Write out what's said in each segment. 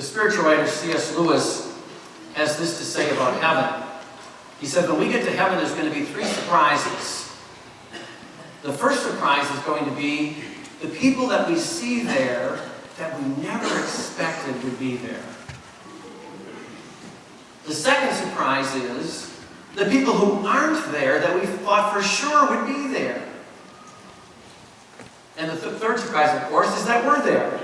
The spiritual writer C.S. Lewis has this to say about heaven. He said, when we get to heaven, there's going to be 3 surprises. The first surprise is going to be the people that we see there that we never expected would be there. The second surprise is the people who aren't there that we thought for sure would be there. And the third surprise, of course, is that we're there.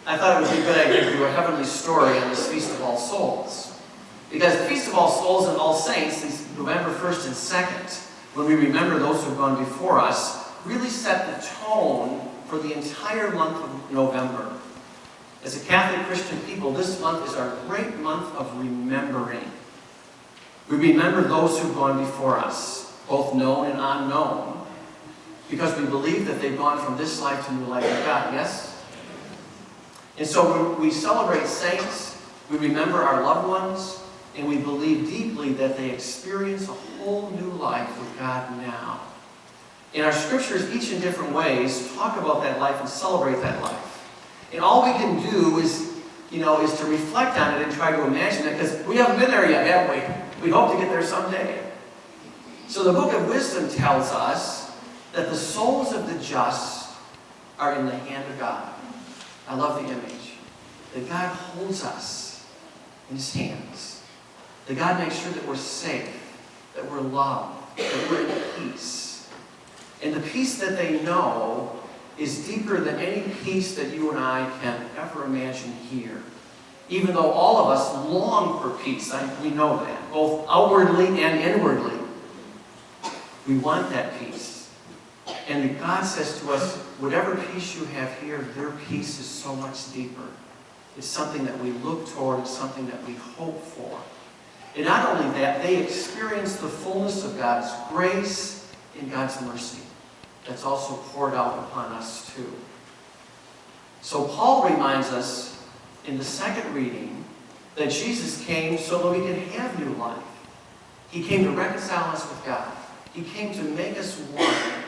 I thought it would be a good idea to do a heavenly story on this Feast of All Souls. Because the Feast of All Souls and All Saints, these November 1st and 2nd, when we remember those who have gone before us, really set the tone for the entire month of November. As a Catholic Christian people, this month is our great month of remembering. We remember those who've gone before us, both known and unknown, because we believe that they've gone from this life to new life with God, yes? And so we celebrate saints, we remember our loved ones, and we believe deeply that they experience a whole new life with God now. And our scriptures, each in different ways, talk about that life and celebrate that life. And all we can do is to reflect on it and try to imagine it, because we haven't been there yet, have we? We hope to get there someday. So the Book of Wisdom tells us that the souls of the just are in the hand of God. I love the image. That God holds us in His hands. That God makes sure that we're safe, that we're loved, that we're in peace. And the peace that they know is deeper than any peace that you and I can ever imagine here. Even though all of us long for peace, we know that, both outwardly and inwardly. We want that peace. And God says to us, whatever peace you have here, their peace is so much deeper. It's something that we look toward, it's something that we hope for. And not only that, they experience the fullness of God's grace and God's mercy. That's also poured out upon us too. So Paul reminds us in the second reading that Jesus came so that we can have new life. He came to reconcile us with God. He came to make us one.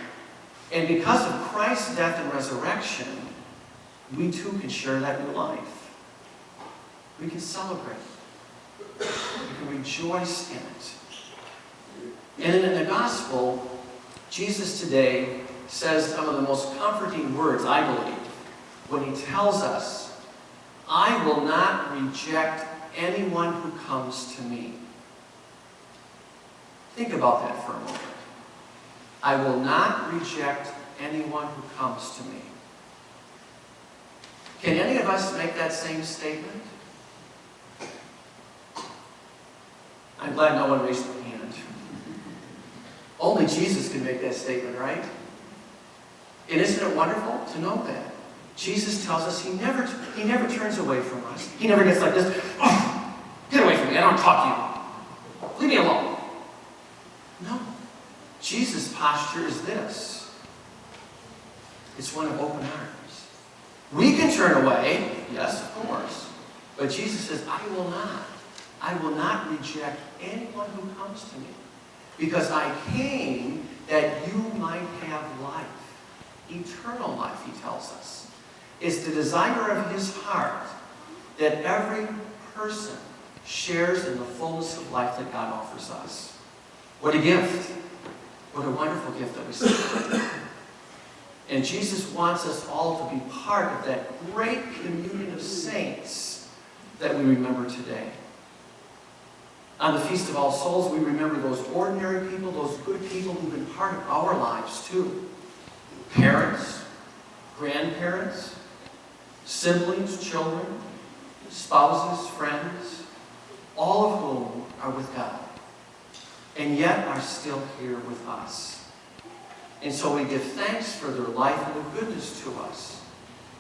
And because of Christ's death and resurrection, we too can share that new life. We can celebrate. We can rejoice in it. And in the gospel, Jesus today says some of the most comforting words, I believe, when He tells us, I will not reject anyone who comes to me. Think about that for a moment. I will not reject anyone who comes to me. Can any of us make that same statement? I'm glad no one raised their hand. Only Jesus can make that statement, right? And isn't it wonderful to know that? Jesus tells us He never turns away from us. He never gets like this, oh, get away from me, I don't talk to you. Leave me alone. No. Jesus' posture is this. It's one of open arms. We can turn away, yes, of course. But Jesus says, I will not. I will not reject anyone who comes to me. Because I came that you might have life. Eternal life, He tells us. It's the desire of His heart that every person shares in the fullness of life that God offers us. What a gift. What a wonderful gift that we celebrate. And Jesus wants us all to be part of that great communion of saints that we remember today. On the Feast of All Souls, we remember those ordinary people, those good people who've been part of our lives too. Parents, grandparents, siblings, children, spouses, friends, all of whom are with God, and yet are still here with us. And so we give thanks for their life and their goodness to us.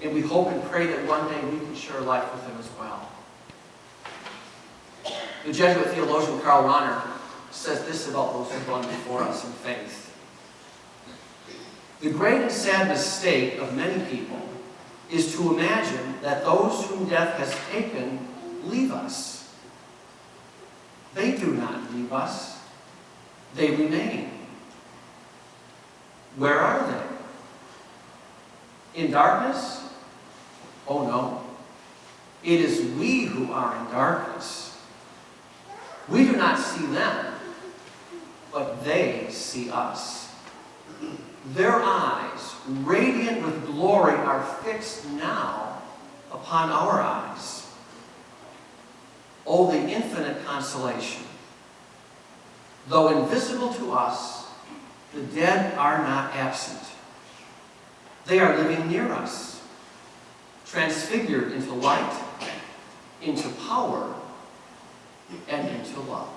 And we hope and pray that one day we can share life with them as well. The Jesuit theologian Karl Rahner says this about those who've gone before us in faith. The great and sad mistake of many people is to imagine that those whom death has taken leave us. They do not leave us. They remain. Where are they? In darkness? Oh no. It is we who are in darkness. We do not see them, but they see us. Their eyes, radiant with glory, are fixed now upon our eyes. Oh, the infinite consolation. Though invisible to us, the dead are not absent. They are living near us, transfigured into light, into power, and into love.